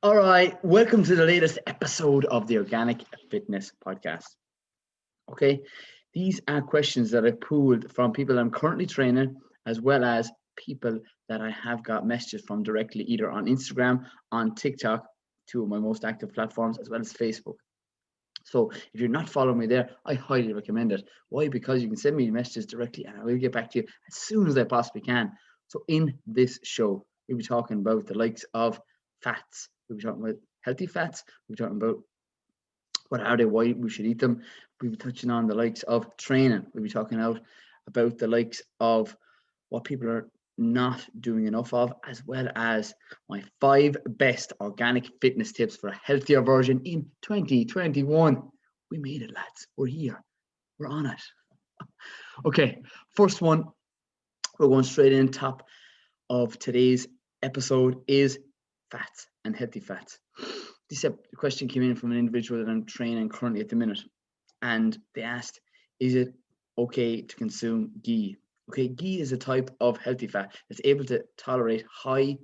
All right, welcome to the latest episode of the Organic Fitness Podcast. Okay, these are questions that I pulled from people I'm currently training, as well as people that I have got messages from directly, either on Instagram, on TikTok, two of my most active platforms, as well as Facebook. So if you're not following me there, I highly recommend it. Why? Because you can send me messages directly and I will get back to you as soon as I possibly can. So in this show, we'll be talking about the likes of fats. We'll be talking about healthy fats. We'll be talking about what are they, why we should eat them. We'll be touching on the likes of training. We'll be talking about the likes of what people are not doing enough of, as well as my 5 best organic fitness tips for a healthier version in 2021. We made it, lads. We're here. We're on it. Okay, first one, we're going straight in. Top of today's episode is fats and healthy fats. This question came in from an individual that I'm training currently at the minute, and they asked, is it okay to consume ghee? Okay, ghee is a type of healthy fat that's able to tolerate high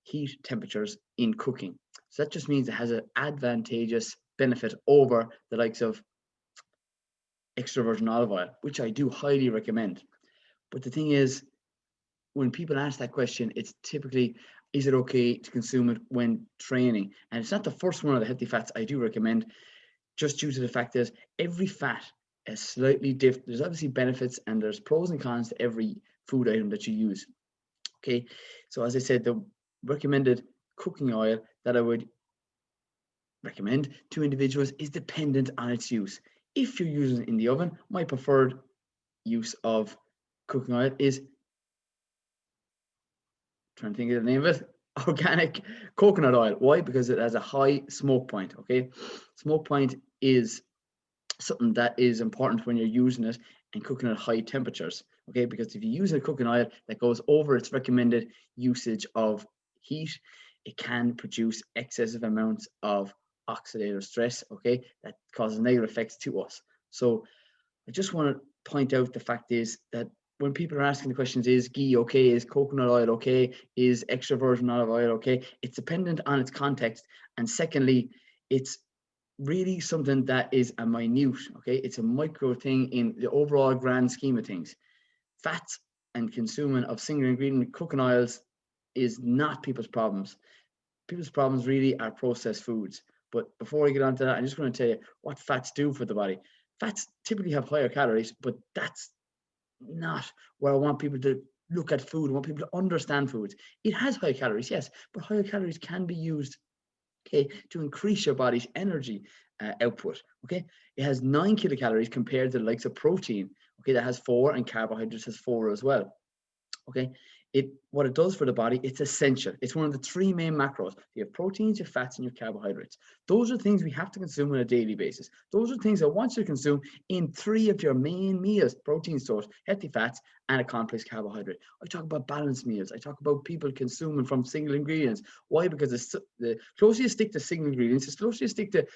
heat temperatures in cooking. So that just means it has an advantageous benefit over the likes of extra virgin olive oil, which I do highly recommend. But the thing is, when people ask that question, it's typically, is it okay to consume it when training? And it's not the first one of the healthy fats I do recommend, just due to the fact that every fat is slightly different. There's obviously benefits and there's pros and cons to every food item that you use. Okay, so as I said, the recommended cooking oil that I would recommend to individuals is dependent on its use. If you're using it in the oven, my preferred use of cooking oil is, trying to think of the name of it, organic coconut oil. Why? Because it has a high smoke point. Okay, smoke point is something that is important when you're using it and cooking at high temperatures. Okay, because if you use a cooking oil that goes over its recommended usage of heat, it can produce excessive amounts of oxidative stress. Okay, that causes negative effects to us. So I just want to point out the fact is that when people are asking the questions, is ghee okay? Is coconut oil okay? Is extra virgin olive oil okay? It's dependent on its context. And secondly, it's really something that is a minute, okay? It's a micro thing in the overall grand scheme of things. Fats and consuming of single ingredient cooking oils is not people's problems. People's problems really are processed foods. But before I get on to that, I just want to tell you what fats do for the body. Fats typically have higher calories, but that's not where I want people to look at food. I want people to understand foods. It has high calories, yes, but higher calories can be used, okay, to increase your body's energy output. Okay, it has 9 kilocalories compared to the likes of protein, okay, that has 4, and carbohydrates has 4 as well. Okay, what it does for the body, it's essential. It's one of the 3 main macros. You have proteins, your fats, and your carbohydrates. Those are things we have to consume on a daily basis. Those are things I want you to consume in 3 of your main meals: protein source, healthy fats, and a complex carbohydrate. I talk about balanced meals. I talk about people consuming from single ingredients. Why? Because the closer you stick to single ingredients, the closer you stick to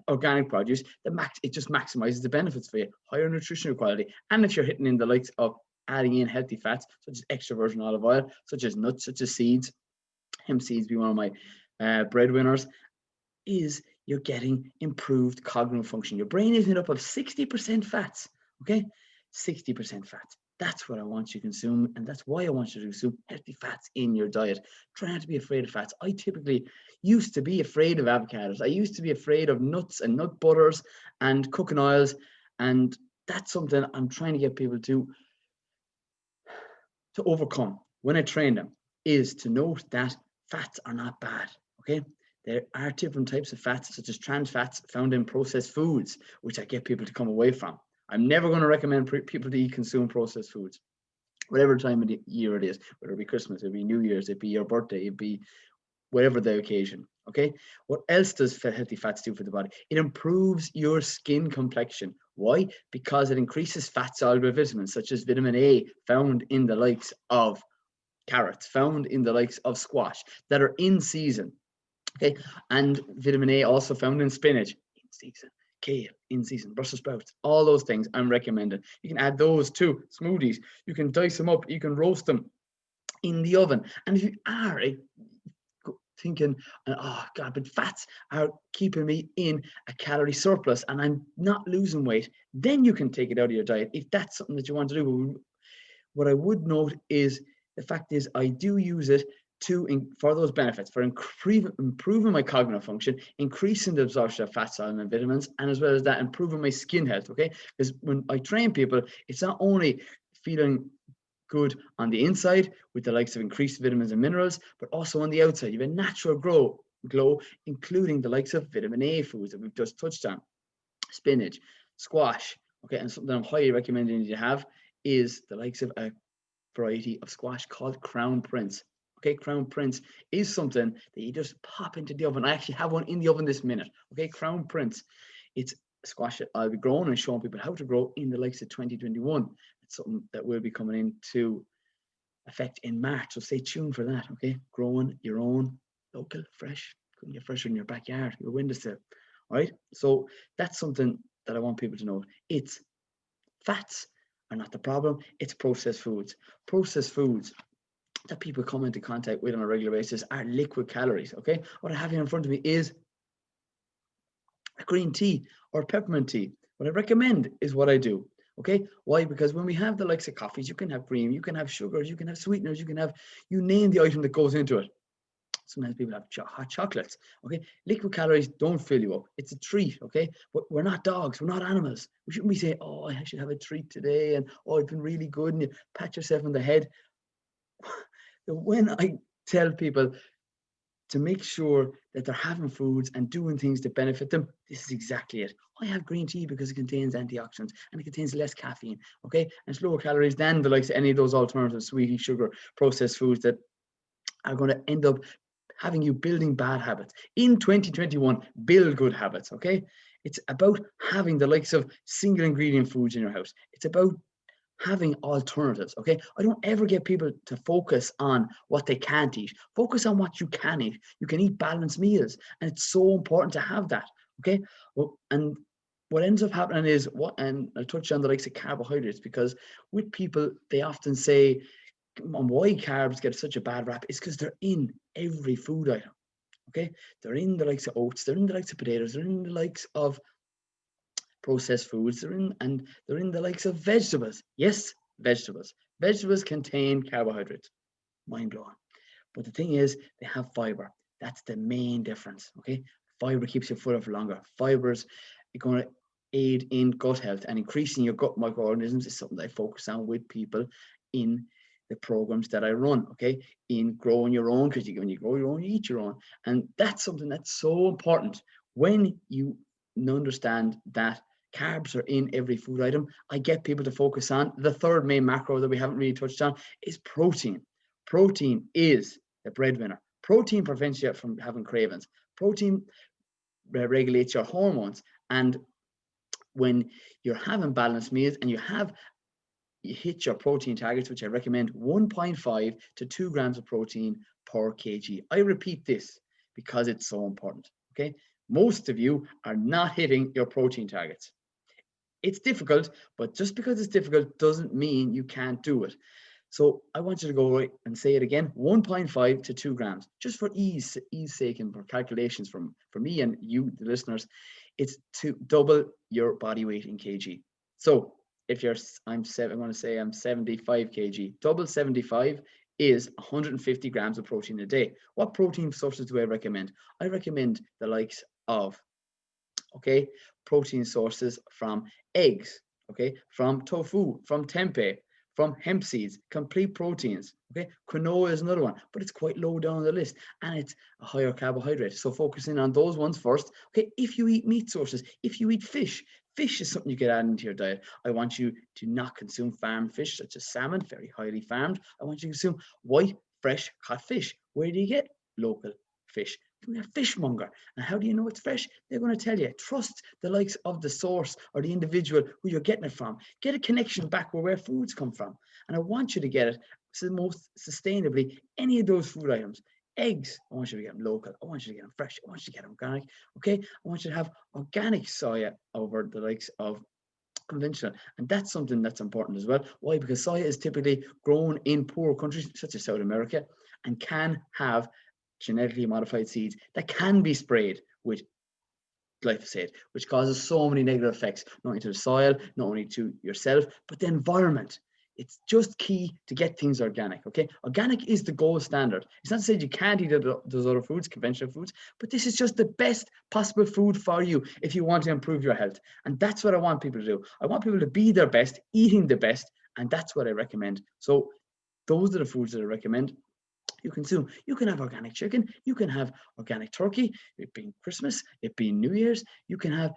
organic produce, it just maximizes the benefits for you. Higher nutritional quality. And if you're hitting in the likes of adding in healthy fats, such as extra virgin olive oil, such as nuts, such as seeds, hemp seeds be one of my breadwinners, is you're getting improved cognitive function. Your brain is made up of 60% fats, okay? 60% fats. That's what I want you to consume, and that's why I want you to consume healthy fats in your diet. Try not to be afraid of fats. I typically used to be afraid of avocados. I used to be afraid of nuts and nut butters and cooking oils, and that's something I'm trying to get people to overcome when I train them, is to note that fats are not bad. Okay, there are different types of fats, such as trans fats found in processed foods, which I get people to come away from. I'm never going to recommend people to consume processed foods, whatever time of the year it is, whether it be Christmas, it'd be New Year's, it'd be your birthday, it'd be whatever the occasion. Okay, what else does healthy fats do for the body? It improves your skin complexion. Why? Because it increases fat soluble vitamins such as vitamin A, found in the likes of carrots, found in the likes of squash, that are in season. Okay, and vitamin A also found in spinach, in season. Kale, in season. Brussels sprouts, all those things I'm recommending. You can add those to smoothies. You can dice them up. You can roast them in the oven. And if you are thinking, oh God, but fats are keeping me in a calorie surplus and I'm not losing weight, then you can take it out of your diet if that's something that you want to do. What I would note is the fact is I do use it for those benefits, for improving my cognitive function, increasing the absorption of fat, soluble, and vitamins, and as well as that, improving my skin health. Okay, because when I train people, it's not only feeling good on the inside with the likes of increased vitamins and minerals, but also on the outside. You have a natural glow, including the likes of vitamin A foods that we've just touched on, spinach, squash. Okay, and something I'm highly recommending you to have is the likes of a variety of squash called Crown Prince. Okay, Crown Prince is something that you just pop into the oven. I actually have one in the oven this minute. Okay, Crown Prince. It's squash that I'll be growing and showing people how to grow in the likes of 2021. It's something that will be coming into effect in March. So stay tuned for that. Okay, growing your own local, fresh, couldn't get fresher in your backyard, your windowsill. All right. So that's something that I want people to know. It's fats are not the problem. It's processed foods. Processed foods that people come into contact with on a regular basis are liquid calories. Okay, what I have here in front of me is a green tea or peppermint tea. What I recommend is what I do. Okay, why? Because when we have the likes of coffees, you can have cream, you can have sugars, you can have sweeteners, you name the item that goes into it. Sometimes people have hot chocolates. Okay, liquid calories don't fill you up. It's a treat. Okay, but we're not dogs. We're not animals. We shouldn't be saying, "Oh, I should have a treat today," and "Oh, it's been really good," and you pat yourself on the head. When I tell people to make sure that they're having foods and doing things that benefit them, this is exactly it. I have green tea because it contains antioxidants and it contains less caffeine, okay? And it's lower calories than the likes of any of those alternative sweetie, sugar, processed foods that are going to end up having you building bad habits. In 2021, build good habits, okay? It's about having the likes of single ingredient foods in your house. It's about having alternatives. Okay, I don't ever get people to focus on what they can't eat. Focus on what you can eat. You can eat balanced meals, and it's so important to have that. Okay, well, and what ends up happening is and I touch on the likes of carbohydrates, because with people they often say why carbs get such a bad rap is because they're in every food item. Okay, they're in the likes of oats, they're in the likes of potatoes, they're in the likes of processed foods, they're in the likes of vegetables. Yes, vegetables. Vegetables contain carbohydrates. Mind blowing. But the thing is, they have fiber. That's the main difference. Okay, fiber keeps you fuller for longer. Fibers are going to aid in gut health, and increasing your gut microorganisms is something that I focus on with people in the programs that I run. Okay, in growing your own, because when you grow your own, you eat your own, and that's something that's so important. When you understand that carbs are in every food item, I get people to focus on the third main macro that we haven't really touched on is protein. Protein is the breadwinner. Protein prevents you from having cravings. Protein regulates your hormones. And when you're having balanced meals and you hit your protein targets, which I recommend 1.5 to 2 grams of protein per kg. I repeat this because it's so important. Okay. Most of you are not hitting your protein targets. It's difficult, but just because it's difficult doesn't mean you can't do it. So I want you to go right and say it again, 1.5 to 2 grams, just for ease sake and for calculations for me and you, the listeners. It's to double your body weight in kg. So if I'm 75 kg, double 75 is 150 grams of protein a day. What protein sources do I recommend? I recommend the likes of, okay, protein sources from eggs, okay, from tofu, from tempeh, from hemp seeds, complete proteins. Okay, quinoa is another one, but it's quite low down on the list and it's a higher carbohydrate. So focusing on those ones first. Okay, if you eat meat sources, if you eat fish is something you can add into your diet. I want you to not consume farmed fish such as salmon, very highly farmed. I want you to consume white, fresh, caught fish. Where do you get local fish? From a fishmonger. And how do you know it's fresh? They're going to tell you. Trust the likes of the source or the individual who you're getting it from. Get a connection back where food's come from. And I want you to get it most sustainably any of those food items. Eggs, I want you to get them local. I want you to get them fresh. I want you to get them organic. Okay, I want you to have organic soya over the likes of conventional, and that's something that's important as well. Why? Because soya is typically grown in poor countries such as South America and can have genetically modified seeds that can be sprayed with glyphosate, which causes so many negative effects, not only to the soil, not only to yourself, but the environment. It's just key to get things organic, okay? Organic is the gold standard. It's not to say you can't eat those other foods, conventional foods, but this is just the best possible food for you if you want to improve your health. And that's what I want people to do. I want people to be their best, eating the best, and that's what I recommend. So those are the foods that I recommend you consume. You can have organic chicken, you can have organic turkey, it being Christmas, it being New Year's, you can have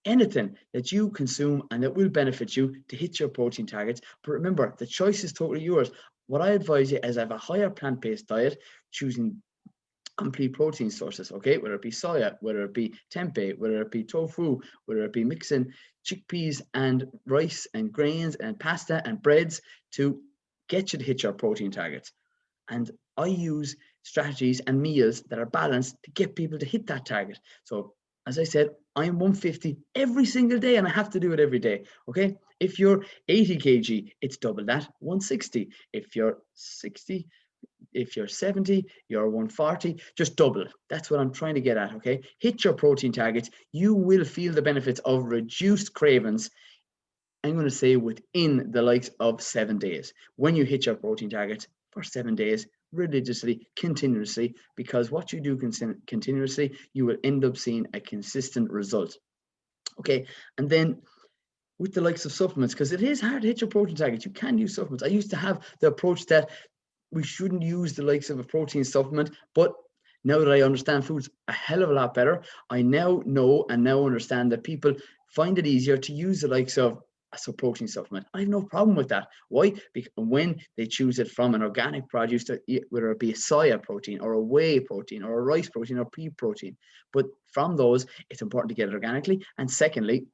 anything that you consume and that will benefit you to hit your protein targets. But remember, the choice is totally yours. What I advise you is have a higher plant-based diet, choosing complete protein sources, okay? Whether it be soya, whether it be tempeh, whether it be tofu, whether it be mixing chickpeas and rice and grains and pasta and breads to get you to hit your protein targets. And I use strategies and meals that are balanced to get people to hit that target. So as I said, I'm 150 every single day and I have to do it every day. Okay. If you're 80 kg, it's double that, 160. If you're 60, if you're 70, you're 140, just double it. That's what I'm trying to get at. Okay. Hit your protein targets. You will feel the benefits of reduced cravings. I'm going to say within the likes of 7 days. When you hit your protein targets for 7 days, religiously, continuously, because what you do continuously, you will end up seeing a consistent result. Okay, and then with the likes of supplements, because it is hard to hit your protein targets, you can use supplements. I used to have the approach that we shouldn't use the likes of a protein supplement, but now that I understand foods a hell of a lot better, I now know and now understand that people find it easier to use the likes of a protein supplement. I have no problem with that. Why? Because when they choose it from an organic produce, whether it be a soya protein or a whey protein or a rice protein or pea protein, but from those, it's important to get it organically. And secondly,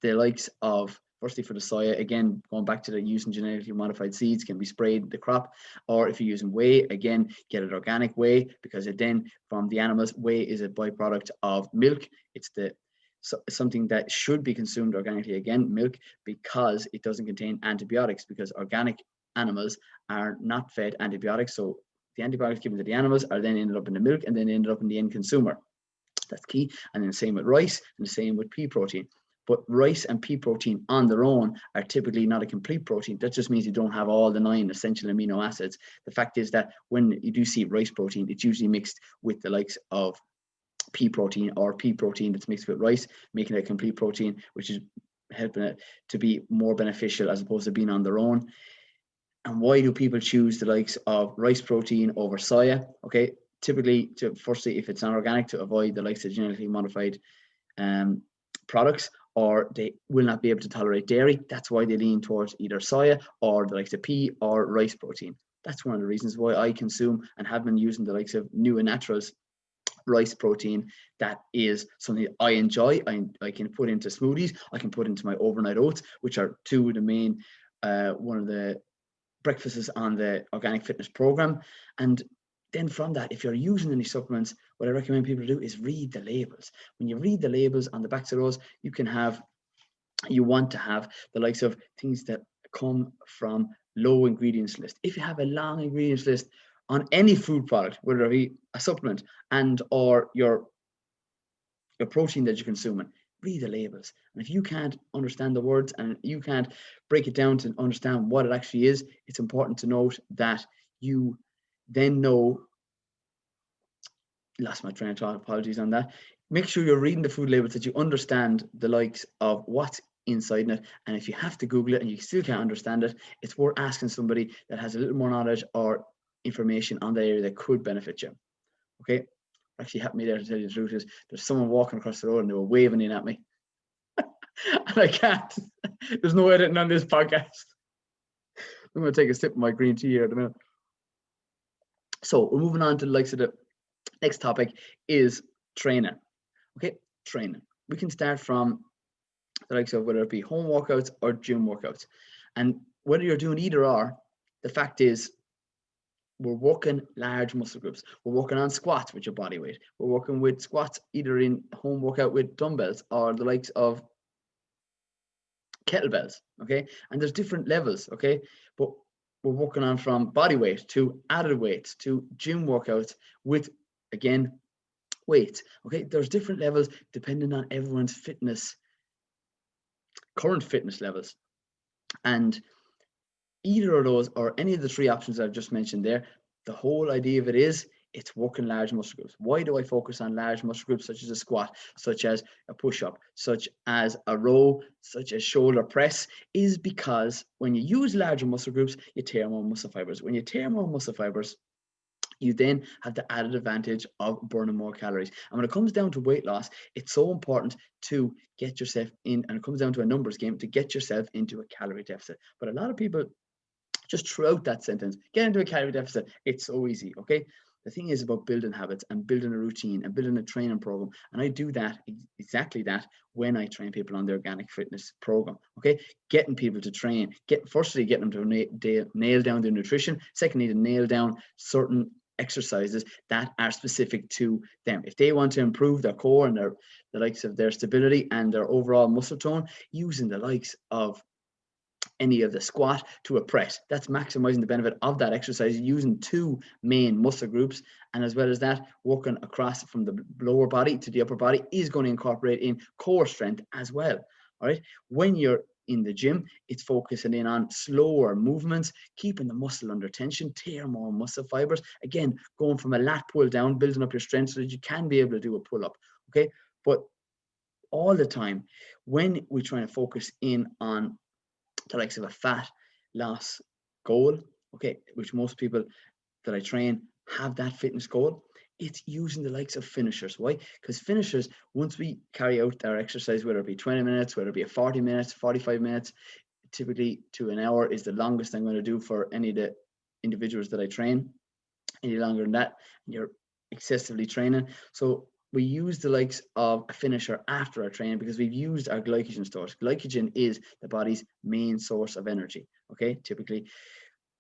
the likes of, firstly for the soya, again, going back to the using genetically modified seeds can be sprayed the crop, or if you're using whey, again, get it organic whey, because it then from the animals, whey is a byproduct of milk. It's something that should be consumed organically, again, milk, because it doesn't contain antibiotics, because organic animals are not fed antibiotics. So the antibiotics given to the animals are then ended up in the milk and then ended up in the end consumer. That's key. And then the same with rice and the same with pea protein. But rice and pea protein on their own are typically not a complete protein. That just means you don't have all the 9 essential amino acids. The fact is that when you do see rice protein, it's usually mixed with the likes of pea protein or pea protein that's mixed with rice, making it a complete protein, which is helping it to be more beneficial as opposed to being on their own. And why do people choose the likes of rice protein over soya? Okay, typically, firstly, if it's not organic, to avoid the likes of genetically modified products, or they will not be able to tolerate dairy. That's why they lean towards either soya or the likes of pea or rice protein. That's one of the reasons why I consume and have been using the likes of New and Naturals rice protein. That is something I enjoy. I can put into smoothies. I can put into my overnight oats, which are two of the main, one of the breakfasts on the organic fitness program. And then from that, if you're using any supplements, what I recommend people do is read the labels. When you read the labels on the backs of those, you want to have the likes of things that come from low ingredients list. If you have a long ingredients list on any food product, whether it be a supplement and or your protein that you're consuming, read the labels. And if you can't understand the words and you can't break it down to understand what it actually is, it's important to note that you then know, lost my train of thought, apologies on that. Make sure you're reading the food labels, that you understand the likes of what's inside it. And if you have to Google it and you still can't understand it, it's worth asking somebody that has a little more knowledge or information on the area that could benefit you. Okay, actually happened to me there, to tell you the truth, is there's someone walking across the road and they were waving in at me. And I can't, there's no editing on this podcast. I'm going to take a sip of my green tea here at the minute. So we're moving on to the likes of the next topic is training. Okay, training. We can start from the likes of whether it be home workouts or gym workouts. And whether you're doing either or, the fact is we're working large muscle groups. We're working on squats with your body weight. We're working with squats either in home workout with dumbbells or the likes of kettlebells. Okay, and there's different levels. Okay, but we're working on from body weight to added weights to gym workouts with, again, weights. Okay, there's different levels depending on everyone's fitness, current fitness levels. And either of those or any of the three options I've just mentioned there, the whole idea of it is it's working large muscle groups. Why do I focus on large muscle groups such as a squat, such as a push-up, such as a row, such as shoulder press? Is because when you use larger muscle groups, you tear more muscle fibers. When you tear more muscle fibers, you then have the added advantage of burning more calories. And when it comes down to weight loss, it's so important to get yourself in, and it comes down to a numbers game, to get yourself into a calorie deficit. But a lot of people just throughout that sentence, get into a calorie deficit. It's so easy, okay? The thing is about building habits and building a routine and building a training program. And I do that, exactly that, when I train people on the organic fitness program, okay? Getting people to train, firstly, getting them to nail down their nutrition. Secondly, to nail down certain exercises that are specific to them. If they want to improve their core and the likes of their stability and their overall muscle tone, using the likes of any of the squat to a press, that's maximizing the benefit of that exercise using two main muscle groups. And as well as that, working across from the lower body to the upper body is going to incorporate in core strength as well. All right, when you're in the gym, it's focusing in on slower movements, keeping the muscle under tension, tear more muscle fibers. Again, going from a lat pull down, building up your strength so that you can be able to do a pull up. Okay, but all the time when we're trying to focus in on the likes of a fat loss goal, okay, which most people that I train have that fitness goal, it's using the likes of finishers. Why? Because finishers, once we carry out our exercise, whether it be 20 minutes, whether it be a 40 minutes, 45 minutes, typically to an hour is the longest I'm going to do for any of the individuals that I train. Any longer than that, you're excessively training. So we use the likes of a finisher after our training because we've used our glycogen stores. Glycogen is the body's main source of energy, okay, typically,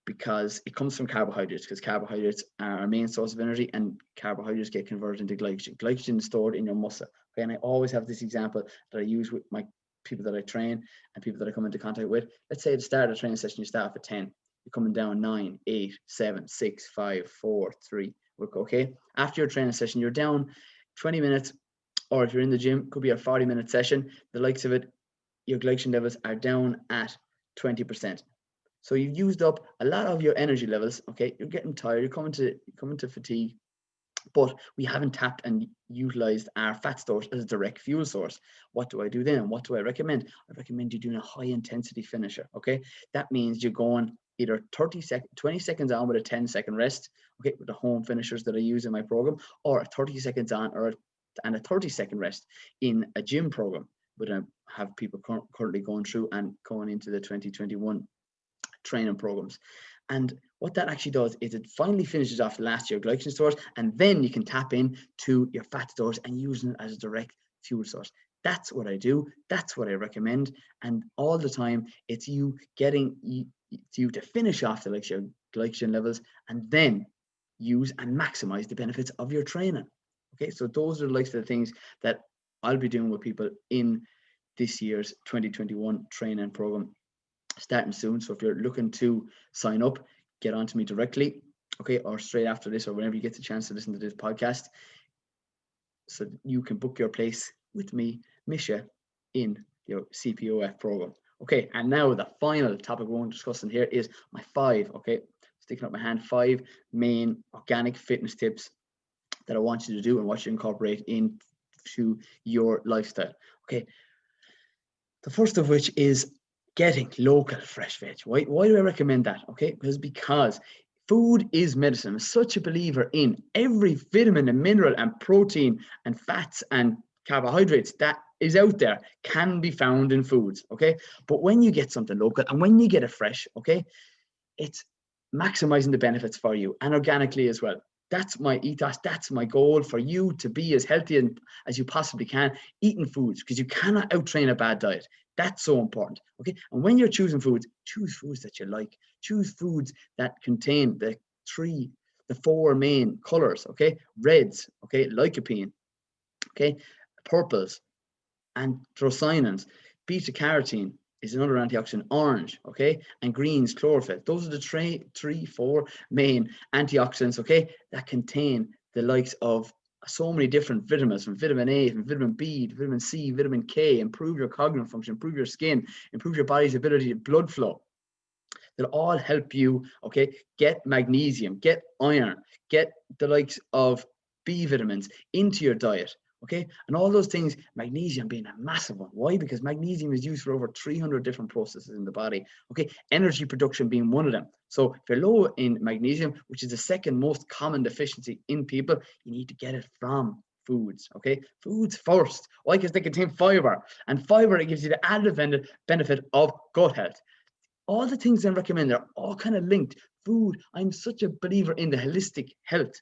because it comes from carbohydrates, because carbohydrates are our main source of energy and carbohydrates get converted into glycogen. Glycogen is stored in your muscle. Okay, and I always have this example that I use with my people that I train and people that I come into contact with. Let's say at the start of the training session, you start off at 10. You're coming down 9, 8, 7, 6, 5, 4, 3. Okay, after your training session, you're down 20 minutes, or if you're in the gym, could be a 40-minute session. The likes of it, your glycogen levels are down at 20%. So you've used up a lot of your energy levels. Okay, you're getting tired, you're coming to fatigue, but we haven't tapped and utilized our fat stores as a direct fuel source. What do I do then? What do I recommend? I recommend you doing a high intensity finisher. Okay, that means you're going either 20 seconds on with a 10-second rest, okay, with the home finishers that I use in my program, or a 30 seconds on and a 30-second rest in a gym program. But I have people currently going through and going into the 2021 training programs. And what that actually does is it finally finishes off the last year glycogen stores, and then you can tap in to your fat stores and using it as a direct fuel source. That's what I do. That's what I recommend. And all the time, it's you to finish off the your glycogen levels and then use and maximize the benefits of your training. Okay, so those are the things that I'll be doing with people in this year's 2021 training program starting soon. So if you're looking to sign up, get on to me directly, okay, or straight after this, or whenever you get the chance to listen to this podcast, so you can book your place with me, Misha, in your CPOF program. Okay, and now the final topic we're discussing here is my 5, okay, sticking up my hand, 5 main organic fitness tips that I want you to do and what you incorporate into your lifestyle. Okay, the first of which is getting local fresh veg. Why do I recommend that? Okay, because food is medicine. I'm such a believer in every vitamin and mineral and protein and fats and carbohydrates that is out there can be found in foods. Okay, but when you get something local and when you get it fresh, okay, it's maximizing the benefits for you and organically as well. That's my ethos. That's my goal, for you to be as healthy as you possibly can, eating foods, because you cannot out-train a bad diet. That's so important. Okay. And when you're choosing foods, choose foods that you like. Choose foods that contain the 4 main colors. Okay. Reds. Okay. Lycopene. Okay. Purples, anthocyanins, beta carotene, is another antioxidant, orange, okay, and greens, chlorophyll. Those are the three, four main antioxidants, okay, that contain the likes of so many different vitamins, from vitamin A, from vitamin B, to vitamin C, vitamin K, improve your cognitive function, improve your skin, improve your body's ability to blood flow. They'll all help you, okay, get magnesium, get iron, get the likes of B vitamins into your diet, okay? And all those things, magnesium being a massive one. Why? Because magnesium is used for over 300 different processes in the body, okay? Energy production being one of them. So if you're low in magnesium, which is the second most common deficiency in people, you need to get it from foods, okay? Foods first. Why? Because they contain fiber, and fiber, it gives you the added benefit of gut health. All the things I recommend are all kind of linked. Food, I'm such a believer in the holistic health.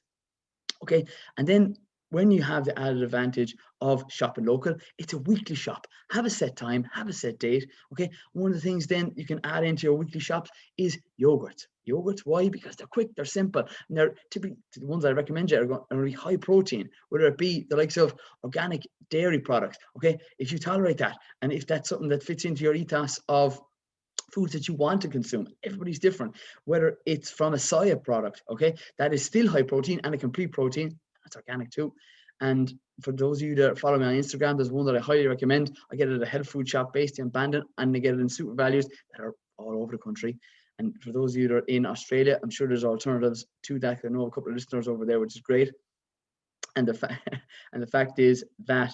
Okay. And then when you have the added advantage of shopping local, it's a weekly shop. Have a set time, have a set date. Okay. One of the things then you can add into your weekly shops is yogurts. Yogurts, why? Because they're quick, they're simple, and they're typically the ones I recommend you are going to be high protein, whether it be the likes of organic dairy products. Okay. If you tolerate that, and if that's something that fits into your ethos of foods that you want to consume. Everybody's different. Whether it's from a soya product, okay, that is still high protein and a complete protein, that's organic too. And for those of you that follow me on Instagram, there's one that I highly recommend. I get it at a health food shop based in Bandon, and they get it in super values that are all over the country. And for those of you that are in Australia, I'm sure there's alternatives to that. I know a couple of listeners over there, which is great. And the fact is that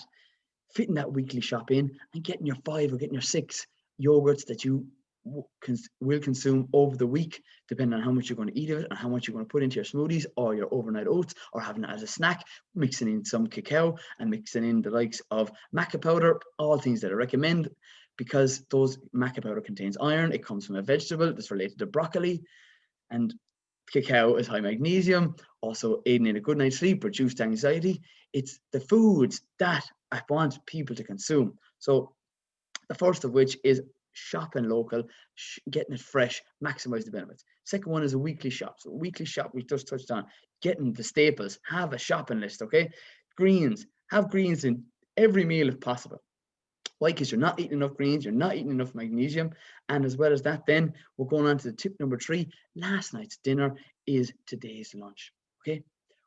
fitting that weekly shop in and getting your 5 or getting your 6 yogurts that you will consume over the week, depending on how much you're going to eat of it and how much you're going to put into your smoothies or your overnight oats, or having it as a snack, mixing in some cacao and mixing in the likes of maca powder, all things that I recommend, because those maca powder contains iron. It comes from a vegetable that's related to broccoli, and cacao is high magnesium, also aiding in a good night's sleep, reduced anxiety. It's the foods that I want people to consume. So the first of which is shopping local, getting it fresh, maximize the benefits. Second one is a weekly shop. So weekly shop, we just touched on getting the staples, have a shopping list, okay? Greens, have greens in every meal if possible. Why? Because you're not eating enough greens, you're not eating enough magnesium. And as well as that, then we're going on to the tip number 3. Last night's dinner is today's lunch, okay?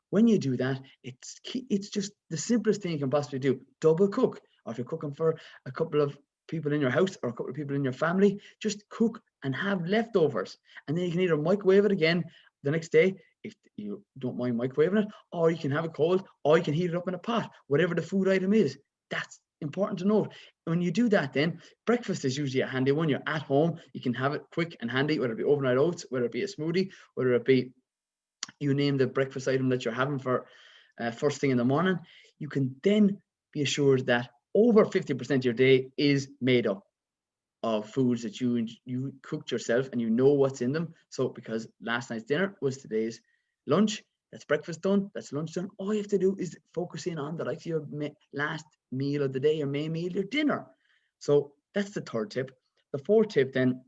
When you do that, it's just the simplest thing you can possibly do. Double cook. Or if you're cooking for a couple of people in your house or a couple of people in your family, just cook and have leftovers. And then you can either microwave it again the next day if you don't mind microwaving it, or you can have it cold, or you can heat it up in a pot, whatever the food item is. That's important to note. When you do that, then breakfast is usually a handy one. You're at home, you can have it quick and handy, whether it be overnight oats, whether it be a smoothie, whether it be you name the breakfast item that you're having for first thing in the morning. You can then be assured that over 50% of your day is made up of foods that you cooked yourself and you know what's in them. So because last night's dinner was today's lunch, that's breakfast done, that's lunch done. All you have to do is focus in on the like your last meal of the day, your main meal, your dinner. So that's the third tip. The fourth tip then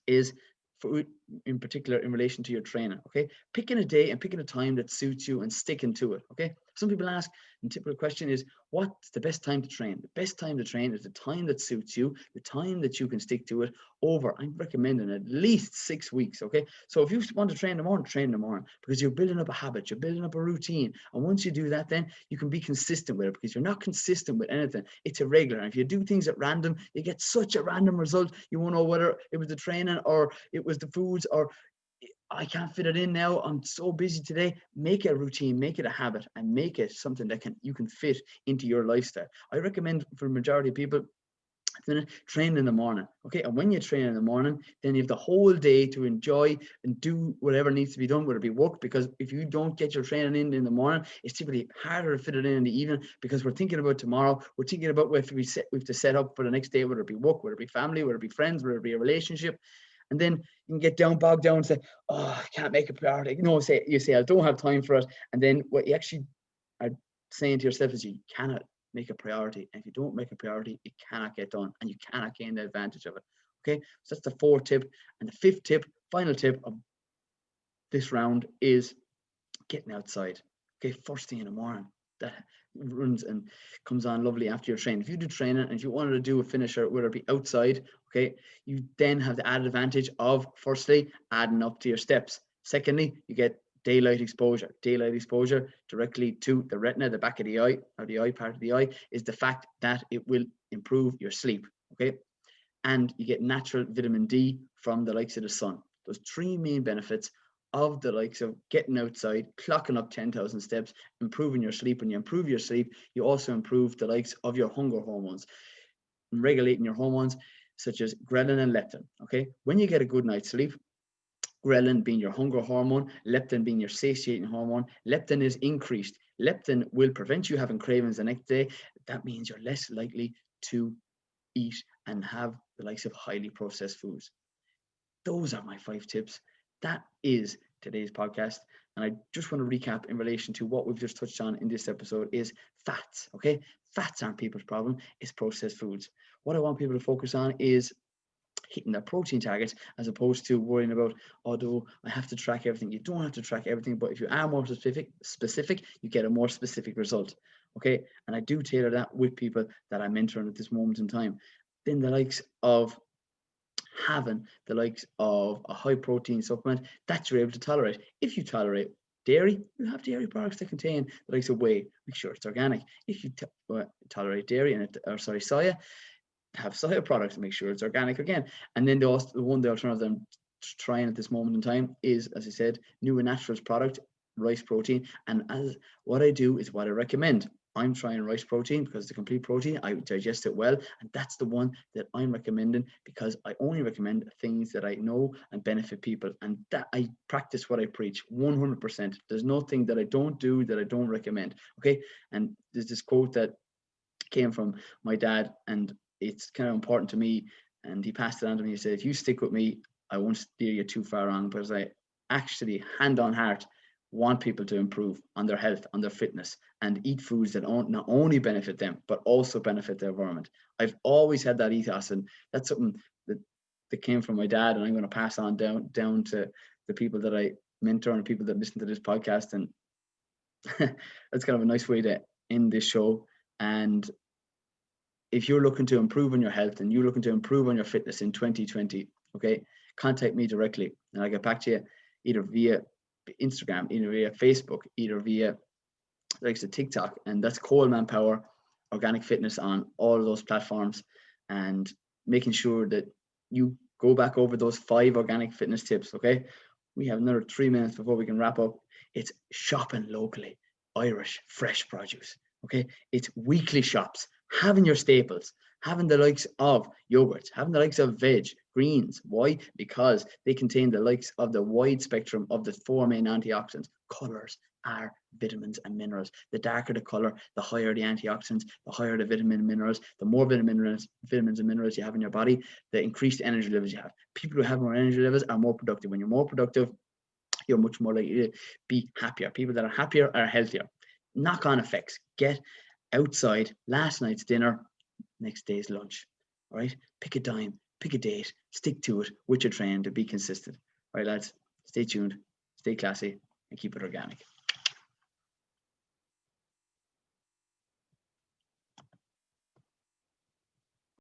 is food in particular in relation to your training, okay? Picking a day and picking a time that suits you and sticking to it, okay? Some people ask, and typical question is, what's the best time to train? The best time to train is the time that suits you, the time that you can stick to it over, I'm recommending at least 6 weeks, okay? So if you want to train in the morning, because you're building up a habit, you're building up a routine. And once you do that, then you can be consistent with it, because you're not consistent with anything. It's irregular. And if you do things at random, you get such a random result. You won't know whether it was the training or it was the foods, or I can't fit it in now, I'm so busy today. Make it a routine, make it a habit, and make it something that you can fit into your lifestyle. I recommend for the majority of people, train in the morning, okay? And when you train in the morning, then you have the whole day to enjoy and do whatever needs to be done, whether it be work, because if you don't get your training in the morning, it's typically harder to fit it in the evening, because we're thinking about tomorrow, we're thinking about what we have to set up for the next day, whether it be work, whether it be family, whether it be friends, whether it be a relationship. And then you can get bogged down and say, oh, I can't make a priority. You say, I don't have time for it. And then what you actually are saying to yourself is you cannot make a priority. And if you don't make a priority, it cannot get done and you cannot gain the advantage of it. Okay, so that's the fourth tip. And the fifth tip, final tip of this round, is getting outside. Okay, first thing in the morning. that runs and comes on lovely after your training. If you do training and if you wanted to do a finisher, whether it be outside, okay, you then have the added advantage of, firstly, adding up to your steps. Secondly, you get daylight exposure. Daylight exposure directly to the retina, the back of the eye, or the eye part of the eye, is the fact that it will improve your sleep, okay? And you get natural vitamin D from the likes of the sun. Those three main benefits of the likes of getting outside, clocking up 10,000 steps, improving your sleep. When you improve your sleep, you also improve the likes of your hunger hormones, regulating your hormones such as ghrelin and leptin, okay? When you get a good night's sleep, ghrelin being your hunger hormone, leptin being your satiating hormone, leptin is increased. Leptin will prevent you having cravings the next day. That means you're less likely to eat and have the likes of highly processed foods. Those are my 5 tips. That is today's podcast. And I just want to recap in relation to what we've just touched on in this episode is fats, okay? Fats aren't people's problem, it's processed foods. What I want people to focus on is hitting their protein targets as opposed to worrying about, although I have to track everything. You don't have to track everything, but if you are more specific, you get a more specific result. Okay. And I do tailor that with people that I'm mentoring at this moment in time. Then the likes of having the likes of a high protein supplement that you're able to tolerate. If you tolerate dairy, you have dairy products that contain the likes of whey. Make sure it's organic. If you tolerate dairy soya, have soya products, make sure it's organic again. And then the alternative I'm trying at this moment in time is, as I said, new and naturals product, rice protein. And as what I do is what I recommend. I'm trying rice protein because it's a complete protein. I digest it well. And that's the one that I'm recommending because I only recommend things that I know and benefit people. And that I practice what I preach 100%. There's nothing that I don't do that I don't recommend. Okay. And there's this quote that came from my dad, and it's kind of important to me. And he passed it on to me. He said, if you stick with me, I won't steer you too far wrong, because I actually, hand on heart, want people to improve on their health, on their fitness, and eat foods that not only benefit them, but also benefit the environment. I've always had that ethos, and that's something that came from my dad, and I'm going to pass on down to the people that I mentor and people that listen to this podcast. And that's kind of a nice way to end this show. And if you're looking to improve on your health and you're looking to improve on your fitness in 2020, okay, contact me directly and I'll get back to you either via Instagram, either via Facebook, either via like the TikTok, and that's Colman Power Organic Fitness on all of those platforms. And making sure that you go back over those 5 organic fitness tips, okay? We have another 3 minutes before we can wrap up. It's shopping locally, Irish, fresh produce, okay? It's weekly shops, having your staples, having the likes of yogurts, having the likes of veg, greens. Why? Because they contain the likes of the wide spectrum of the 4 main antioxidants. Colors are vitamins and minerals. The darker the color, the higher the antioxidants, the higher the vitamin and minerals. The more vitamins and minerals you have in your body, the increased energy levels you have. People who have more energy levels are more productive. When you're more productive, you're much more likely to be happier. People that are happier are healthier. Knock-on effects. Get outside last night's dinner, next day's lunch. All right, pick a time, pick a date, stick to it with your training to be consistent. All right, lads, stay tuned, stay classy, and keep it organic.